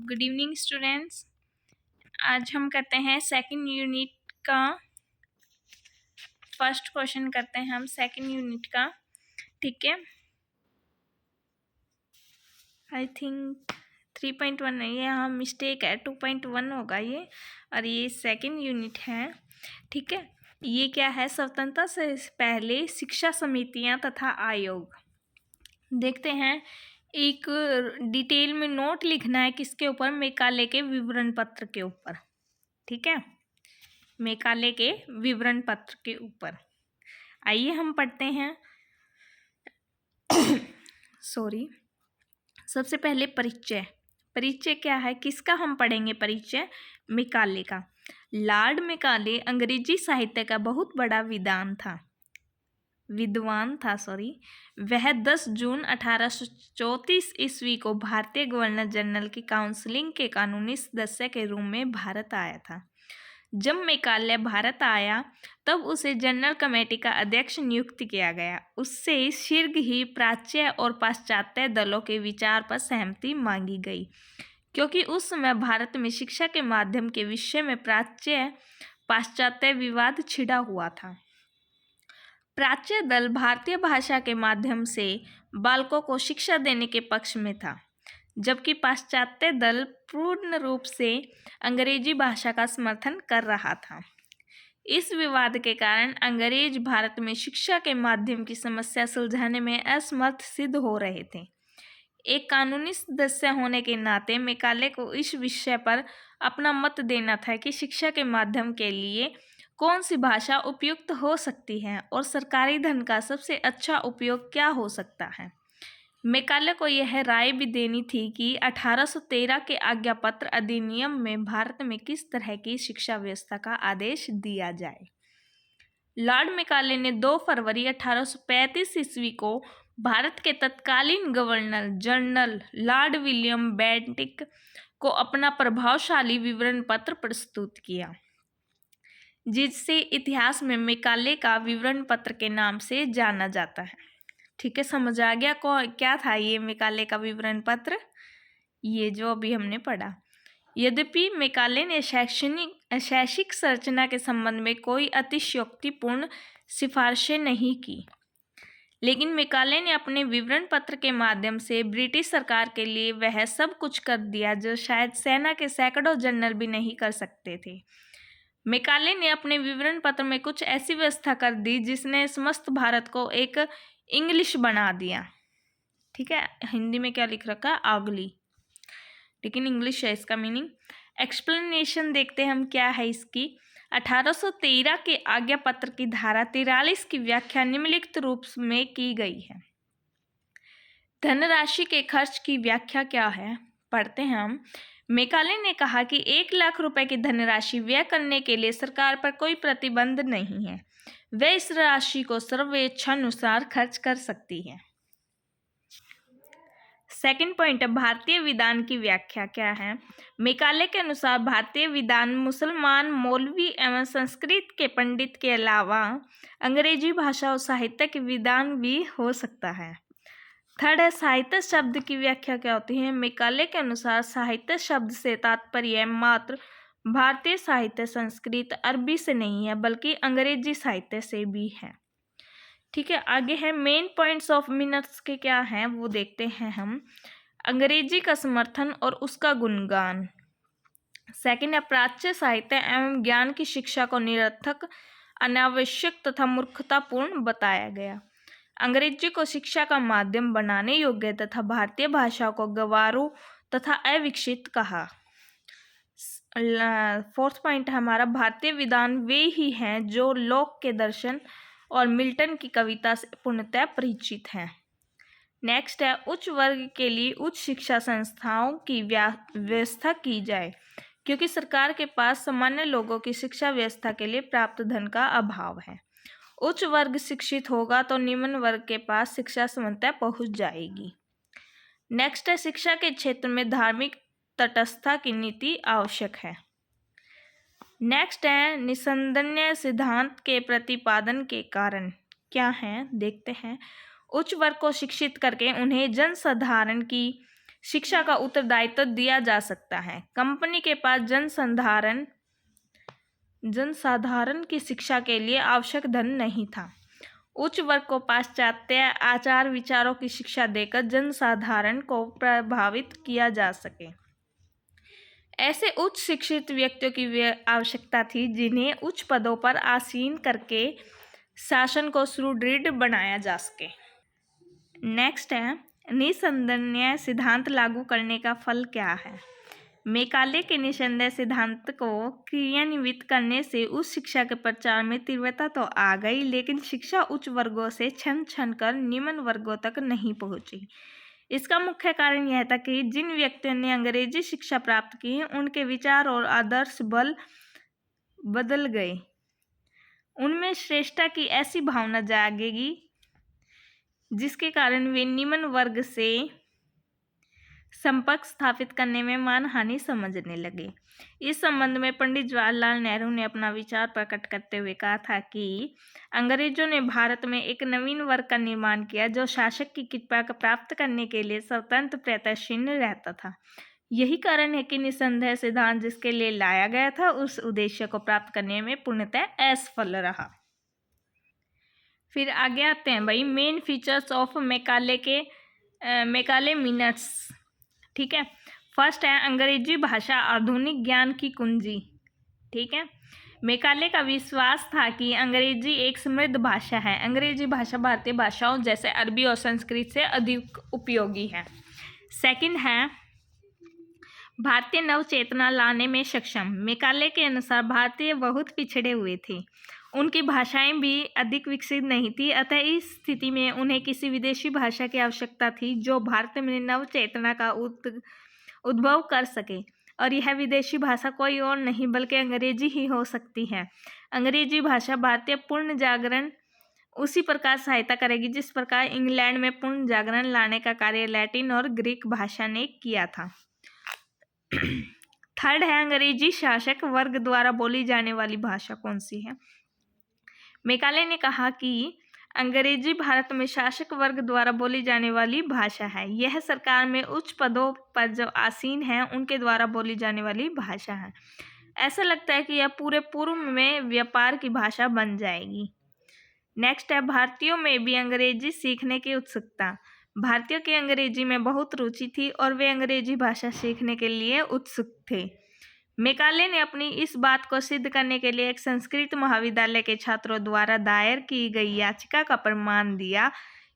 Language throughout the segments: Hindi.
Good evening students. आज हम करते हैं सेकंड यूनिट का फर्स्ट क्वेश्चन करते हैं हम सेकंड यूनिट का। ठीक है, आई थिंक 3.1 नहीं है, यहाँ मिस्टेक है, 2.1 होगा ये, और ये सेकंड यूनिट है। ठीक है, ये क्या है? स्वतंत्रता से पहले शिक्षा समितियां तथा आयोग। देखते हैं, एक डिटेल में नोट लिखना है किसके ऊपर? मेकाले के विवरण पत्र के ऊपर। ठीक है, मेकाले के विवरण पत्र के ऊपर। आइए हम पढ़ते हैं। सॉरी, सबसे पहले परिचय। परिचय क्या है? किसका हम पढ़ेंगे परिचय? मेकाले का। लॉर्ड मेकाले अंग्रेजी साहित्य का बहुत बड़ा विद्वान था। वह 10 जून 1834 ईस्वी को भारतीय गवर्नर जनरल की काउंसिलिंग के कानूनी सदस्य के रूप में भारत आया था। जब मेकाले भारत आया तब उसे जनरल कमेटी का अध्यक्ष नियुक्त किया गया। उससे शीघ्र ही प्राच्य और पाश्चात्य दलों के विचार पर सहमति मांगी गई, क्योंकि उस समय भारत में शिक्षा के माध्यम के विषय में प्राच्य पाश्चात्य विवाद छिड़ा हुआ था। प्राच्य दल भारतीय भाषा के माध्यम से बालकों को शिक्षा देने के पक्ष में था, जबकि पाश्चात्य दल पूर्ण रूप से अंग्रेजी भाषा का समर्थन कर रहा था। इस विवाद के कारण अंग्रेज भारत में शिक्षा के माध्यम की समस्या सुलझाने में असमर्थ सिद्ध हो रहे थे। एक कानूनी सदस्य होने के नाते मेकाले को इस विषय पर अपना मत देना था कि शिक्षा के माध्यम के लिए कौन सी भाषा उपयुक्त हो सकती है और सरकारी धन का सबसे अच्छा उपयोग क्या हो सकता है। मेकाले को यह राय भी देनी थी कि 1813 के आज्ञापत्र अधिनियम में भारत में किस तरह की शिक्षा व्यवस्था का आदेश दिया जाए। लॉर्ड मेकाले ने 2 फरवरी 1835 ईस्वी को भारत के तत्कालीन governor general Lord William Bentinck को अपना प्रभावशाली विवरण पत्र प्रस्तुत किया, जिससे इतिहास में मेकाले का विवरण पत्र के नाम से जाना जाता है। ठीक है, समझ आ गया क्या था ये मेकाले का विवरण पत्र? ये जो अभी हमने पढ़ा। यद्यपि मेकाले ने शैक्षिक संरचना के संबंध में कोई अतिशयोक्तिपूर्ण सिफारिशें नहीं की, लेकिन मेकाले ने अपने विवरण पत्र के माध्यम से ब्रिटिश सरकार के लिए वह सब कुछ कर दिया जो शायद सेना के सैकड़ों जनरल भी नहीं कर सकते थे। मेकाले ने अपने विवरण पत्र में कुछ ऐसी व्यवस्था कर दी जिसने समस्त भारत को एक इंग्लिश बना दिया। ठीक है, हिंदी में क्या लिख रखा है? आगली, लेकिन इंग्लिश है इसका मीनिंग। एक्सप्लेनेशन देखते हैं हम क्या है इसकी। 1813 के आज्ञा पत्र की धारा 43 की व्याख्या निम्नलिखित रूप में की गई है। धनराशि के खर्च की व्याख्या क्या है? पढ़ते हैं हम। मेकाले ने कहा कि 1 लाख रुपए की धनराशि व्यय करने के लिए सरकार पर कोई प्रतिबंध नहीं है। वह इस राशि को सर्वेच्छानुसार खर्च कर सकती है। सेकंड पॉइंट है, भारतीय विधान की व्याख्या क्या है? मेकाले के अनुसार भारतीय विधान मुसलमान मौलवी एवं संस्कृत के पंडित के अलावा अंग्रेजी भाषा और साहित्य के विधान भी हो सकता है। थर्ड है, साहित्य शब्द की व्याख्या क्या होती है? मेकाले के अनुसार साहित्य शब्द से तात्पर्य मात्र भारतीय साहित्य संस्कृत अरबी से नहीं है, बल्कि अंग्रेजी साहित्य से भी है। ठीक है, आगे है मेन पॉइंट्स ऑफ मिनट्स के क्या हैं वो देखते हैं हम। अंग्रेजी का समर्थन और उसका गुणगान। सेकंड है, प्राच्य साहित्य एवं ज्ञान की शिक्षा को निरर्थक, अनावश्यक तथा मूर्खतापूर्ण बताया गया। अंग्रेजी को शिक्षा का माध्यम बनाने योग्य तथा भारतीय भाषा को गंवारू तथा अविकसित कहा। फोर्थ पॉइंट हमारा, भारतीय विद्वान वे ही हैं जो लॉक के दर्शन और मिल्टन की कविता से पूर्णतः परिचित हैं। नेक्स्ट है, उच्च वर्ग के लिए उच्च शिक्षा संस्थाओं की व्यवस्था की जाए, क्योंकि सरकार के पास सामान्य लोगों की शिक्षा व्यवस्था के लिए प्राप्त धन का अभाव है। उच्च वर्ग शिक्षित होगा तो निम्न वर्ग के पास शिक्षा समानता पहुंच जाएगी। नेक्स्ट है, शिक्षा के क्षेत्र में धार्मिक तटस्थता की नीति आवश्यक है। नेक्स्ट है, निस्संदेह सिद्धांत के प्रतिपादन के कारण क्या है देखते हैं। उच्च वर्ग को शिक्षित करके उन्हें जनसाधारण की शिक्षा का उत्तरदायित्व दिया जा सकता है। कंपनी के पास जनसाधारण की शिक्षा के लिए आवश्यक धन नहीं था। उच्च वर्ग को पाश्चात्य आचार विचारों की शिक्षा देकर जनसाधारण को प्रभावित किया जा सके। ऐसे उच्च शिक्षित व्यक्तियों की आवश्यकता थी जिन्हें उच्च पदों पर आसीन करके शासन को सुदृढ़ बनाया जा सके। नेक्स्ट है, निसंदेह सिद्धांत लागू करने का फल क्या है। मैकाले के निसंदेह सिद्धांत को क्रियान्वित करने से उस शिक्षा के प्रचार में तीव्रता तो आ गई, लेकिन शिक्षा उच्च वर्गों से छन छन कर निम्न वर्गों तक नहीं पहुंची। इसका मुख्य कारण यह था कि जिन व्यक्तियों ने अंग्रेजी शिक्षा प्राप्त की, उनके विचार और आदर्श बदल गए। उनमें श्रेष्ठता की ऐसी भावना जागेगी जिसके कारण वे निम्न वर्ग से संपर्क स्थापित करने में मानहानि समझने लगे। इस संबंध में पंडित जवाहरलाल नेहरू ने अपना विचार प्रकट करते हुए कहा था कि अंग्रेजों ने भारत में एक नवीन वर्ग का निर्माण किया जो शासक की कृपा प्राप्त करने के लिए स्वतंत्र प्रयत्नशील रहता था। यही कारण है कि निसंदेह सिद्धांत जिसके लिए लाया गया था उस उद्देश्य को प्राप्त करने में पूर्णतः असफल रहा। फिर आगे आते हैं भाई, main features of Macaulay minutes. ठीक है, फर्स्ट है अंग्रेजी भाषा आधुनिक ज्ञान की कुंजी। ठीक है, मैकाले का विश्वास था कि अंग्रेजी एक समृद्ध भाषा है। अंग्रेजी भाषा भारतीय भाषाओं जैसे अरबी और संस्कृत से अधिक उपयोगी है। सेकंड है भारतीय नवचेतना लाने में सक्षम। मैकाले के अनुसार भारतीय बहुत पिछड़े हुए थे, उनकी भाषाएं भी अधिक विकसित नहीं थी, अतः इस स्थिति में उन्हें किसी विदेशी भाषा की आवश्यकता थी जो भारत में नवचेतना का उद्भव कर सके, और यह विदेशी भाषा कोई और नहीं बल्कि अंग्रेजी ही हो सकती है। अंग्रेजी भाषा भारतीय पूर्ण जागरण उसी प्रकार सहायता करेगी जिस प्रकार इंग्लैंड में पूर्ण जागरण लाने का कार्य लैटिन और ग्रीक भाषा ने किया था। थर्ड है अंग्रेजी शासक वर्ग द्वारा बोली जाने वाली भाषा कौन सी है। मैकाले ने कहा कि अंग्रेजी भारत में शासक वर्ग द्वारा बोली जाने वाली भाषा है। यह सरकार में उच्च पदों पर जो आसीन हैं उनके द्वारा बोली जाने वाली भाषा है। ऐसा लगता है कि यह पूरे पूर्व में व्यापार की भाषा बन जाएगी। नेक्स्ट है भारतीयों में भी अंग्रेजी सीखने की उत्सुकता। भारतीयों की अंग्रेजी में बहुत रुचि थी और वे अंग्रेजी भाषा सीखने के लिए उत्सुक थे। मैकाले ने अपनी इस बात को सिद्ध करने के लिए एक संस्कृत महाविद्यालय के छात्रों द्वारा दायर की गई याचिका का प्रमाण दिया।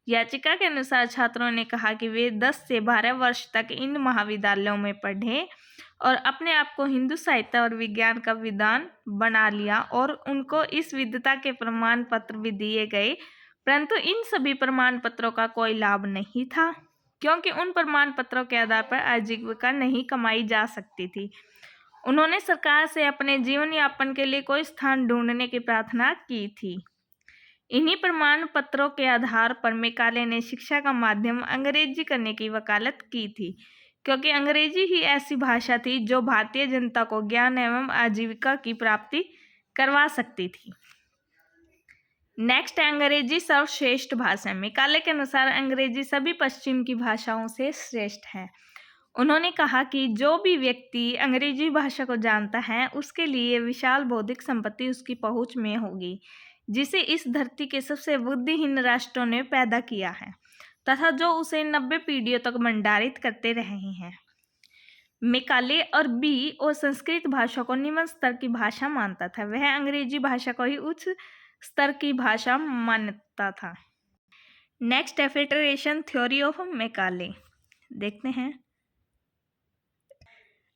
याचिका के अनुसार छात्रों ने कहा कि वे 10 से 12 वर्ष तक इन महाविद्यालयों में पढ़े और अपने आप को हिंदू साहित्य और विज्ञान का विद्वान बना लिया, और उनको इस विद्वता के प्रमाण पत्र भी दिए गए, परंतु इन सभी प्रमाण पत्रों का कोई लाभ नहीं था क्योंकि उन प्रमाण पत्रों के आधार पर आजीविका नहीं कमाई जा सकती थी। उन्होंने सरकार से अपने जीवन यापन के लिए कोई स्थान ढूंढने की प्रार्थना की थी। इन्हीं प्रमाण पत्रों के आधार पर मैकाले ने शिक्षा का माध्यम अंग्रेजी करने की वकालत की थी, क्योंकि अंग्रेजी ही ऐसी भाषा थी जो भारतीय जनता को ज्ञान एवं आजीविका की प्राप्ति करवा सकती थी। नेक्स्ट है अंग्रेजी सर्वश्रेष्ठ भाषा। मैकाले के अनुसार अंग्रेजी सभी पश्चिम की भाषाओं से श्रेष्ठ है। उन्होंने कहा कि जो भी व्यक्ति अंग्रेजी भाषा को जानता है उसके लिए विशाल बौद्धिक संपत्ति उसकी पहुंच में होगी, जिसे इस धरती के सबसे बुद्धिहीन राष्ट्रों ने पैदा किया है तथा जो उसे 90 पीढ़ियों तक भंडारित करते रहे हैं। मैकाले अरबी और संस्कृत भाषा को निम्न स्तर की भाषा मानता था, वह अंग्रेजी भाषा को ही उच्च स्तर की भाषा मानता था। नेक्स्ट है फिल्ट्रेशन थ्योरी ऑफ मैकाले। देखते हैं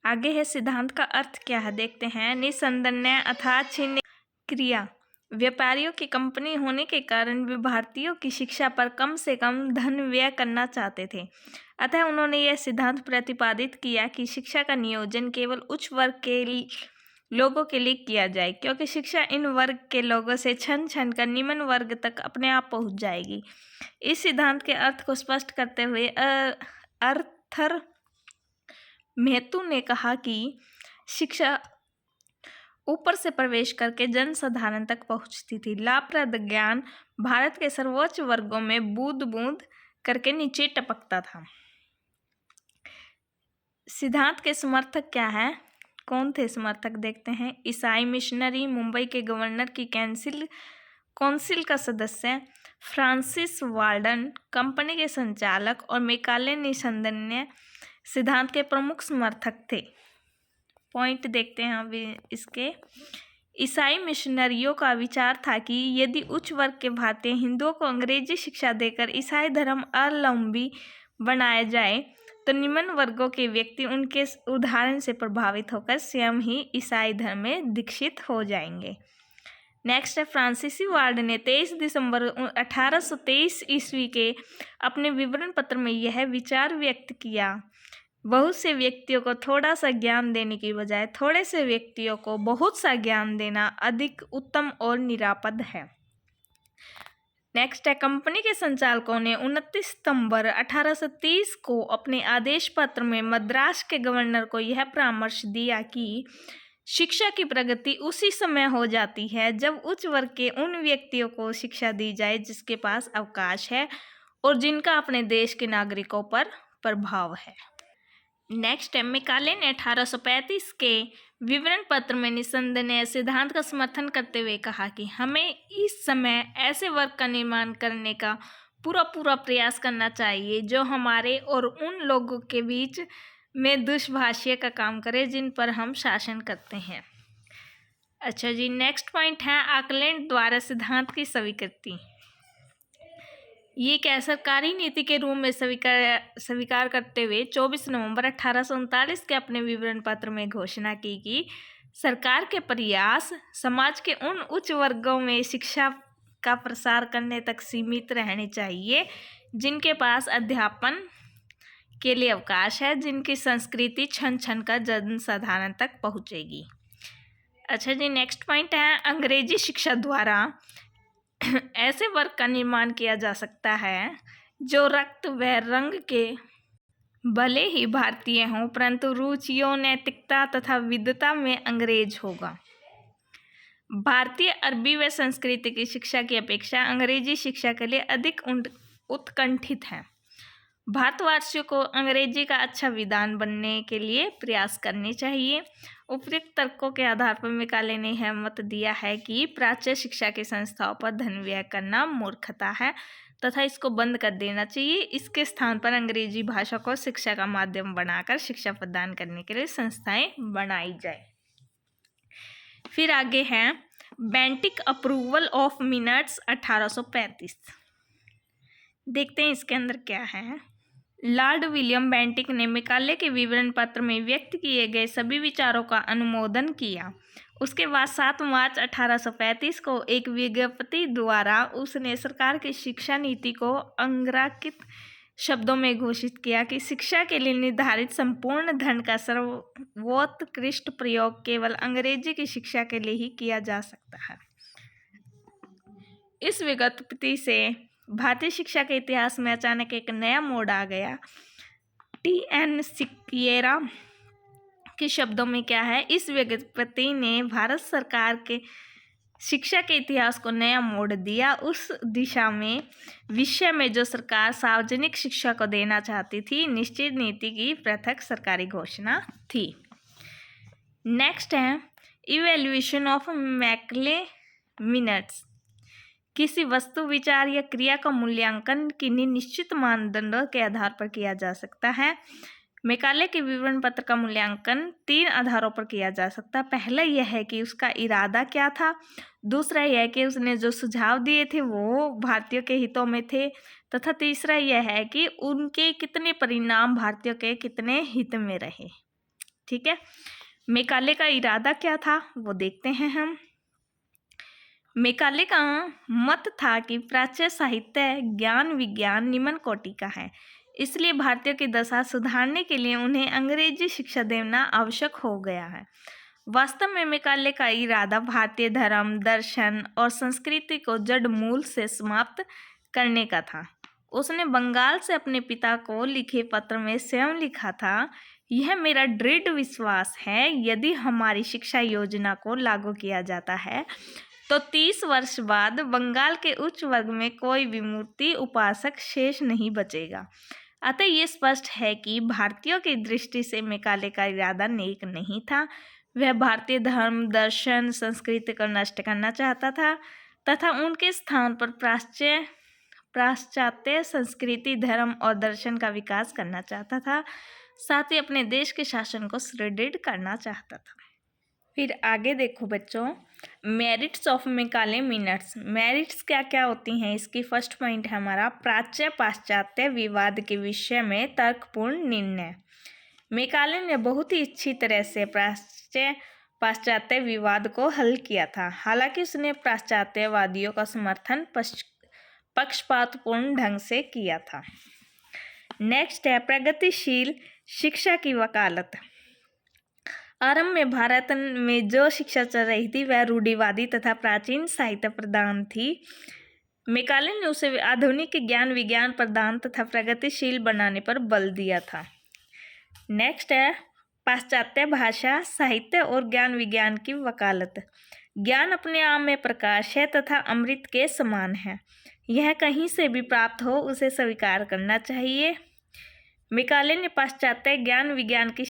आगे है सिद्धांत का अर्थ क्या है, देखते हैं। निसंदेह अर्थात छिन्न क्रिया। व्यापारियों की कंपनी होने के कारण वे भारतीयों की शिक्षा पर कम से कम धन व्यय करना चाहते थे, अतः उन्होंने यह सिद्धांत प्रतिपादित किया कि शिक्षा का नियोजन केवल उच्च वर्ग के लोगों के लिए किया जाए, क्योंकि शिक्षा इन वर्ग के लोगों से छन छन कर निम्न वर्ग तक अपने आप पहुंच जाएगी। इस सिद्धांत के अर्थ को स्पष्ट करते हुए अर्थर मेहतू ने कहा कि शिक्षा ऊपर से प्रवेश करके जनसाधारण तक पहुंचती थी। लाभप्रद ज्ञान भारत के सर्वोच्च वर्गों में बूंद बूंद करके नीचे टपकता था। सिद्धांत के समर्थक क्या है? कौन थे समर्थक? देखते हैं। ईसाई मिशनरी, मुंबई के गवर्नर की काउंसिल का सदस्य, फ्रांसिस वाल्डन कंपनी के संचालक और मैकाले निस्संदेह सिद्धांत के प्रमुख समर्थक थे। पॉइंट देखते हैं अभी इसके। ईसाई मिशनरियों का विचार था कि यदि उच्च वर्ग के भारतीय हिंदुओं को अंग्रेजी शिक्षा देकर ईसाई धर्म अवलंबी बनाया जाए तो निम्न वर्गों के व्यक्ति उनके उदाहरण से प्रभावित होकर स्वयं ही ईसाई धर्म में दीक्षित हो जाएंगे। नेक्स्ट है, फ्रांसीसी वार्ड ने 23 दिसंबर 1823 ईस्वी के अपने विवरण पत्र में यह विचार व्यक्त किया, बहुत से व्यक्तियों को थोड़ा सा ज्ञान देने की बजाय थोड़े से व्यक्तियों को बहुत सा ज्ञान देना अधिक उत्तम और निरापद है। नेक्स्ट है, कंपनी के संचालकों ने 29 सितंबर 1830 को अपने आदेश पत्र में मद्रास के गवर्नर को यह परामर्श दिया कि शिक्षा की प्रगति उसी समय हो जाती है जब उच्च वर्ग के उन व्यक्तियों को शिक्षा दी जाए जिसके पास अवकाश है और जिनका अपने देश के नागरिकों पर प्रभाव है। नेक्स्ट है, मैकाले ने 1835 के विवरण पत्र में निस्संदेह सिद्धांत का समर्थन करते हुए कहा कि हमें इस समय ऐसे वर्ग का निर्माण करने का पूरा प्रयास करना चाहिए जो हमारे और उन लोगों के बीच में दुष्भाषिया का काम करे जिन पर हम शासन करते हैं। अच्छा जी, नेक्स्ट पॉइंट है, ऑकलैंड द्वारा सिद्धांत की स्वीकृति। ये क्या सरकारी नीति के रूप में स्वीकार करते हुए 24 नवंबर 1839 के अपने विवरण पत्र में घोषणा की कि सरकार के प्रयास समाज के उन उच्च वर्गों में शिक्षा का प्रसार करने तक सीमित रहने चाहिए जिनके पास अध्यापन के लिए अवकाश है, जिनकी संस्कृति क्षण क्षण का जनसाधारण तक पहुंचेगी। अच्छा जी, नेक्स्ट पॉइंट है, अंग्रेजी शिक्षा द्वारा ऐसे वर्ग का निर्माण किया जा सकता है जो रक्त व रंग के भले ही भारतीय हों परंतु रुचियों, नैतिकता तथा विद्वता में अंग्रेज होगा। भारतीय, अरबी व संस्कृति की शिक्षा की अपेक्षा अंग्रेजी शिक्षा के लिए अधिक उत्कंठित है। भारतवासियों को अंग्रेजी का अच्छा विद्वान बनने के लिए प्रयास करने चाहिए। उपयुक्त तर्कों के आधार पर मैकाले ने यह मत दिया है कि प्राच्य शिक्षा की संस्थाओं पर धन व्यय करना मूर्खता है तथा इसको बंद कर देना चाहिए। इसके स्थान पर अंग्रेजी भाषा को शिक्षा का माध्यम बनाकर शिक्षा प्रदान करने के लिए संस्थाएं बनाई जाए। फिर आगे है, बेंटिक अप्रूवल ऑफ मिनट्स 1835। देखते हैं इसके अंदर क्या है। लॉर्ड विलियम बेंटिक ने मैकाले के विवरण पत्र में व्यक्त किए गए सभी विचारों का अनुमोदन किया। उसके बाद 7 मार्च 1835 को एक विज्ञप्ति द्वारा उसने सरकार की शिक्षा नीति को अंग्रांकित शब्दों में घोषित किया कि शिक्षा के लिए निर्धारित संपूर्ण धन का सर्वोत्कृष्ट प्रयोग केवल अंग्रेजी की शिक्षा के लिए ही किया जा सकता है। इस विज्ञप्ति से भारतीय शिक्षा के इतिहास में अचानक एक नया मोड़ आ गया। T.N. सिक्वेरा के शब्दों में क्या है, इस विज्ञप्ति ने भारत सरकार के शिक्षा के इतिहास को नया मोड़ दिया। उस दिशा में विषय में जो सरकार सार्वजनिक शिक्षा को देना चाहती थी, निश्चित नीति की पृथक सरकारी घोषणा थी। नेक्स्ट है, इवैल्यूएशन ऑफ मैकाले मिनट्स। किसी वस्तु, विचार या क्रिया का मूल्यांकन किन्हीं निश्चित मानदंडों के आधार पर किया जा सकता है। मैकाले के विवरण पत्र का मूल्यांकन 3 आधारों पर किया जा सकता है। पहला यह है कि उसका इरादा क्या था, दूसरा यह है कि उसने जो सुझाव दिए थे वो भारतीयों के हितों में थे, तथा तीसरा यह है कि उनके कितने परिणाम भारतीयों के कितने हित में रहे। ठीक है, मैकाले का इरादा क्या था वो देखते हैं हम। मैकाले का मत था कि प्राच्य साहित्य, ज्ञान, विज्ञान निम्न कोटि का है, इसलिए भारतीयों की दशा सुधारने के लिए उन्हें अंग्रेजी शिक्षा देना आवश्यक हो गया है। वास्तव में मैकाले का इरादा भारतीय धर्म, दर्शन और संस्कृति को जड़ मूल से समाप्त करने का था। उसने बंगाल से अपने पिता को लिखे पत्र में स्वयं लिखा था, यह मेरा दृढ़ विश्वास है यदि हमारी शिक्षा योजना को लागू किया जाता है तो 30 वर्ष बाद बंगाल के उच्च वर्ग में कोई भी मूर्ति उपासक शेष नहीं बचेगा। अतः ये स्पष्ट है कि भारतीयों की दृष्टि से मैकाले का इरादा नेक नहीं था। वह भारतीय धर्म, दर्शन, संस्कृति को नष्ट करना चाहता था तथा उनके स्थान पर पाश्चात्य संस्कृति, धर्म और दर्शन का विकास करना चाहता था। साथ ही अपने देश के शासन को सुदृढ़ करना चाहता था। फिर आगे देखो बच्चों, merits of Macaulay minutes. Merits क्या क्या होती हैं इसकी? फर्स्ट पॉइंट है हमारा प्राच्य पाश्चात्य विवाद के विषय में तर्कपूर्ण निर्णय। मैकाले ने बहुत ही अच्छी तरह से प्राच्य पाश्चात्य विवाद को हल किया था। हालांकि उसने पाश्चात्यवादियों का समर्थन पक्षपातपूर्ण ढंग से किया था। नेक्स्ट है प्रगतिशील शिक्षा की वकालत। आरंभ में भारत में जो शिक्षा चल रही थी वह रूढ़िवादी तथा प्राचीन साहित्य प्रधान थी। मैकाले ने उसे आधुनिक ज्ञान विज्ञान प्रदान तथा प्रगतिशील बनाने पर बल दिया था। नेक्स्ट है पाश्चात्य भाषा, साहित्य और ज्ञान विज्ञान की वकालत। ज्ञान अपने आप में प्रकाश है तथा अमृत के समान है। यह कहीं से भी प्राप्त हो उसे स्वीकार करना चाहिए। मैकाले ने पाश्चात्य ज्ञान विज्ञान की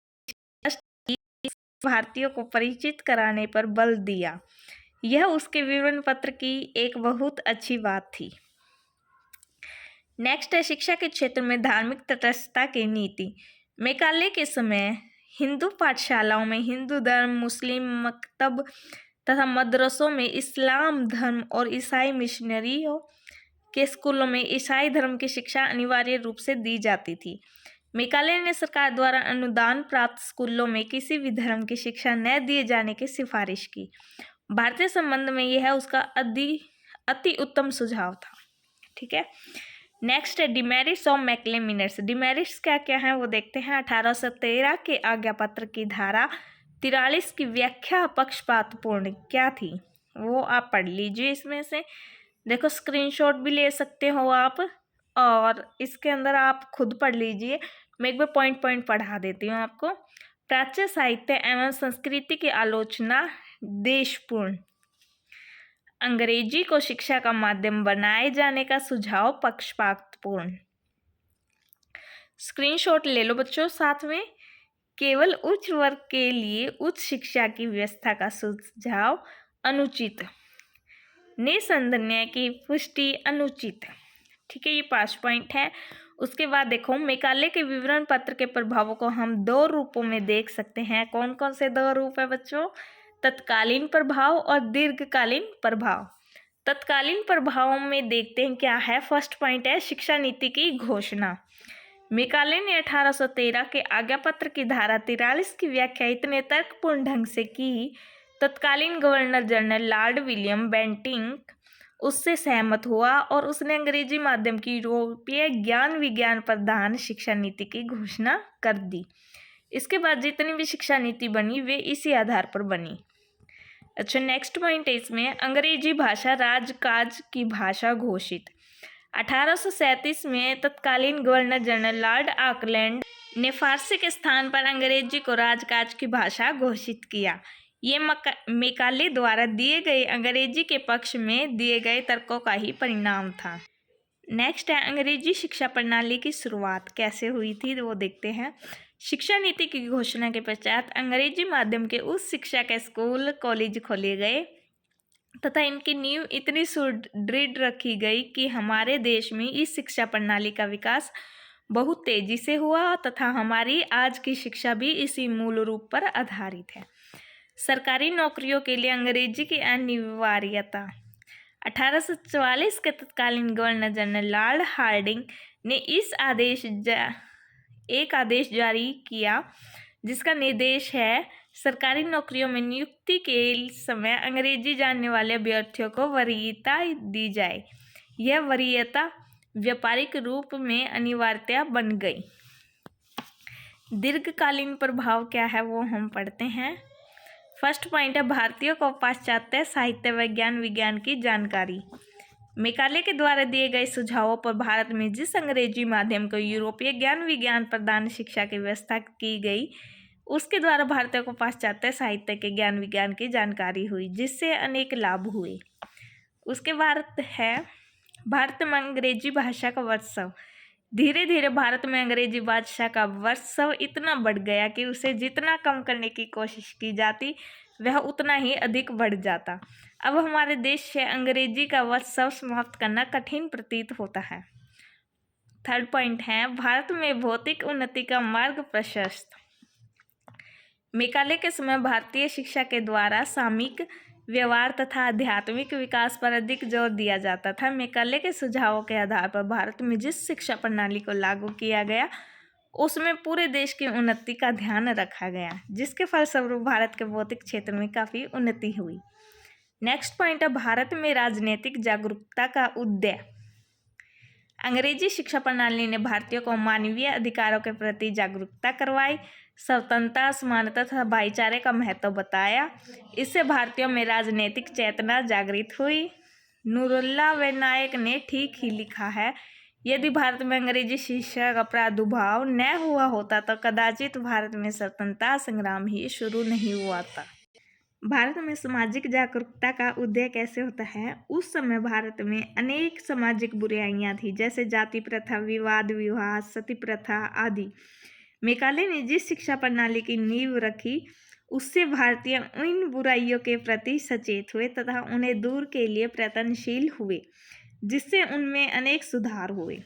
भारतीयों को परिचित कराने पर बल दिया। यह उसके विवरण पत्र की एक बहुत अच्छी बात थी। नेक्स्ट है शिक्षा के क्षेत्र में धार्मिक तटस्थता की नीति। मैकाले के समय हिंदू पाठशालाओं में हिंदू धर्म, मुस्लिम मकतब तथा मदरसों में इस्लाम धर्म और ईसाई मिशनरियों के स्कूलों में ईसाई धर्म की शिक्षा अनिवार्य रूप से दी जाती थी। मैकाले ने सरकार द्वारा अनुदान प्राप्त स्कूलों में किसी भी धर्म की शिक्षा न दिए जाने की सिफारिश की। भारतीय संबंध में यह उसका अति उत्तम सुझाव था। ठीक है। नेक्स्ट है demerits of Macaulay minutes. Demerits क्या क्या है वो देखते हैं। 1813 के आज्ञा पत्र की धारा 43 की व्याख्या पक्षपातपूर्ण क्या थी वो आप पढ़ लीजिए। इसमें से देखो स्क्रीनशॉट भी ले सकते हो आप और इसके अंदर आप खुद पढ़ लीजिए। मैं एक बार पॉइंट पॉइंट पढ़ा देती हूँ आपको। प्राच्य साहित्य एवं संस्कृति की आलोचना देशपूर्ण, अंग्रेजी को शिक्षा का माध्यम बनाए जाने का सुझाव पक्षपातपूर्ण। स्क्रीनशॉट ले लो बच्चों साथ में। केवल उच्च वर्ग के लिए उच्च शिक्षा की व्यवस्था का सुझाव अनुचित, निसंदेह की पुष्टि अनुचित। ठीक है, ये 5 पॉइंट है। उसके बाद देखो मैकाले के विवरण पत्र के प्रभावों को हम 2 रूपों में देख सकते हैं। कौन कौन से 2 रूप है बच्चों? तत्कालीन प्रभाव और दीर्घकालीन प्रभाव। तत्कालीन प्रभावों में देखते हैं क्या है। फर्स्ट पॉइंट है शिक्षा नीति की घोषणा। मैकाले ने 1813 के आज्ञा पत्र की धारा 43 की व्याख्या इतने तर्कपूर्ण ढंग से की, तत्कालीन governor general Lord William Bentinck उससे सहमत हुआ और उसने अंग्रेजी माध्यम की यूरोपीय ज्ञान विज्ञान प्रधान शिक्षा नीति की घोषणा कर दी। इसके बाद जितनी भी शिक्षा नीति बनी वे इसी आधार पर बनी। अच्छा, नेक्स्ट पॉइंट है इसमें अंग्रेजी भाषा राजकाज की भाषा घोषित। 1837 में तत्कालीन गवर्नर जनरल लॉर्ड ऑकलैंड ने फारसी के स्थान पर अंग्रेजी को राजकाज की भाषा घोषित किया। ये मैकाले द्वारा दिए गए अंग्रेजी के पक्ष में दिए गए तर्कों का ही परिणाम था। नेक्स्ट है अंग्रेजी शिक्षा प्रणाली की शुरुआत कैसे हुई थी वो देखते हैं। शिक्षा नीति की घोषणा के पश्चात अंग्रेजी माध्यम के उच्च शिक्षा के स्कूल कॉलेज खोले गए तथा इनकी नींव इतनी सुदृढ़ रखी गई कि हमारे देश में इस शिक्षा प्रणाली का विकास बहुत तेजी से हुआ तथा हमारी आज की शिक्षा भी इसी मूल रूप पर आधारित है। सरकारी नौकरियों के लिए अंग्रेजी की अनिवार्यता। 1844 के तत्कालीन गवर्नर जनरल लॉर्ड हार्डिंग ने एक आदेश जारी किया जिसका निर्देश है सरकारी नौकरियों में नियुक्ति के समय अंग्रेजी जानने वाले अभ्यर्थियों को वरीयता दी जाए। यह वरीयता व्यापारिक रूप में अनिवार्यता बन गई। दीर्घकालीन प्रभाव क्या है वो हम पढ़ते हैं। फर्स्ट पॉइंट है भारतीयों को पाश्चात्य साहित्य विज्ञान की जानकारी। मैकाले के द्वारा दिए गए सुझावों पर भारत में जिस अंग्रेजी माध्यम को यूरोपीय ज्ञान विज्ञान प्रदान शिक्षा की व्यवस्था की गई उसके द्वारा भारतीयों को पाश्चात्य साहित्य के ज्ञान विज्ञान की जानकारी हुई जिससे अनेक लाभ हुए। उसके बाद है भारत में अंग्रेजी भाषा का उत्सव। धीरे धीरे भारत में अंग्रेजी बादशाह का वर्चस्व इतना बढ़ गया कि उसे जितना कम करने की कोशिश की जाती वह उतना ही अधिक बढ़ जाता। अब हमारे देश से अंग्रेजी का वर्चस्व समाप्त करना कठिन प्रतीत होता है। थर्ड पॉइंट है भारत में भौतिक उन्नति का मार्ग प्रशस्त। मैकाले के समय भारतीय शिक्षा के द्वारा सामयिक व्यवहार तथा आध्यात्मिक विकास पर अधिक जोर दिया जाता था। मैकाले के सुझावों के आधार पर भारत में जिस शिक्षा प्रणाली को लागू किया गया उसमें पूरे देश की उन्नति का ध्यान रखा गया, जिसके फलस्वरूप भारत के भौतिक क्षेत्र में काफ़ी उन्नति हुई। नेक्स्ट पॉइंट है भारत में राजनीतिक जागरूकता का उदय। अंग्रेजी शिक्षा प्रणाली ने भारतीयों को मानवीय अधिकारों के प्रति जागरूकता करवाई, स्वतंत्रता, समानता तथा भाईचारे का महत्व बताया। इससे भारतीयों में राजनीतिक चेतना जागृत हुई। नूरुल्लाह वेनायक ने ठीक ही लिखा है, यदि भारत में अंग्रेजी शिक्षा का प्रादुर्भाव न हुआ होता तो कदाचित भारत में स्वतंत्रता संग्राम ही शुरू नहीं हुआ था। भारत में सामाजिक जागरूकता का उदय कैसे होता है? उस समय भारत में अनेक सामाजिक बुराइयां थी, जैसे जाति प्रथा, विवाद विवाह, सती प्रथा आदि। मैकाले ने जिस शिक्षा प्रणाली की नींव रखी उससे भारतीय इन बुराइयों के प्रति सचेत हुए तथा उन्हें दूर के लिए प्रयत्नशील हुए, जिससे उनमें अनेक सुधार हुए।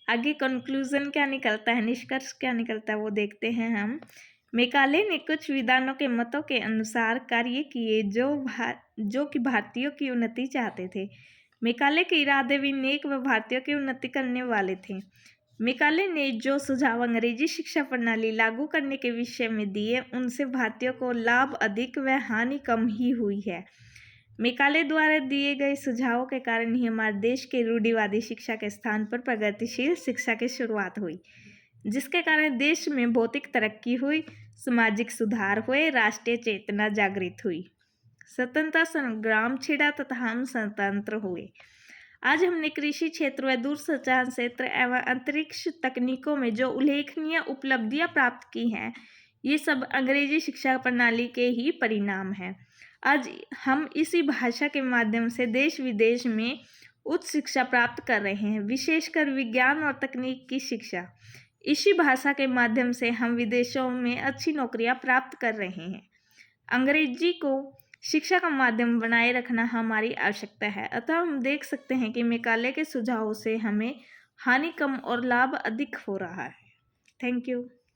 आगे कंक्लूजन क्या निकलता है, निष्कर्ष क्या निकलता है वो देखते हैं हम। मैकाले ने कुछ विद्वानों के मतों के अनुसार कार्य किए जो कि भारतीयों की उन्नति चाहते थे। मैकाले के इरादे भी नेक व भारतीयों की उन्नति करने वाले थे। मैकाले ने जो सुझाव अंग्रेजी शिक्षा प्रणाली लागू करने के विषय में दिए उनसे भारतीयों को लाभ अधिक व हानि कम ही हुई है। मैकाले द्वारा दिए गए सुझावों के कारण ही हमारे देश के रूढ़िवादी शिक्षा के स्थान पर प्रगतिशील शिक्षा की शुरुआत हुई, जिसके कारण देश में भौतिक तरक्की हुई, सामाजिक सुधार हुए, राष्ट्रीय चेतना जागृत हुई, स्वतंत्रता संग्राम छिड़ा तथा हम स्वतंत्र हुए। आज हमने कृषि क्षेत्र व दूरसंचार क्षेत्र एवं अंतरिक्ष तकनीकों में जो उल्लेखनीय उपलब्धियां प्राप्त की हैं, ये सब अंग्रेजी शिक्षा प्रणाली के ही परिणाम हैं। आज हम इसी भाषा के माध्यम से देश विदेश में उच्च शिक्षा प्राप्त कर रहे हैं, विशेषकर विज्ञान और तकनीक की शिक्षा। इसी भाषा के माध्यम से हम विदेशों में अच्छी नौकरियां प्राप्त कर रहे हैं। अंग्रेजी को शिक्षा का माध्यम बनाए रखना हमारी आवश्यकता है। अतः हम देख सकते हैं कि मैकाले के सुझावों से हमें हानि कम और लाभ अधिक हो रहा है। Thank you.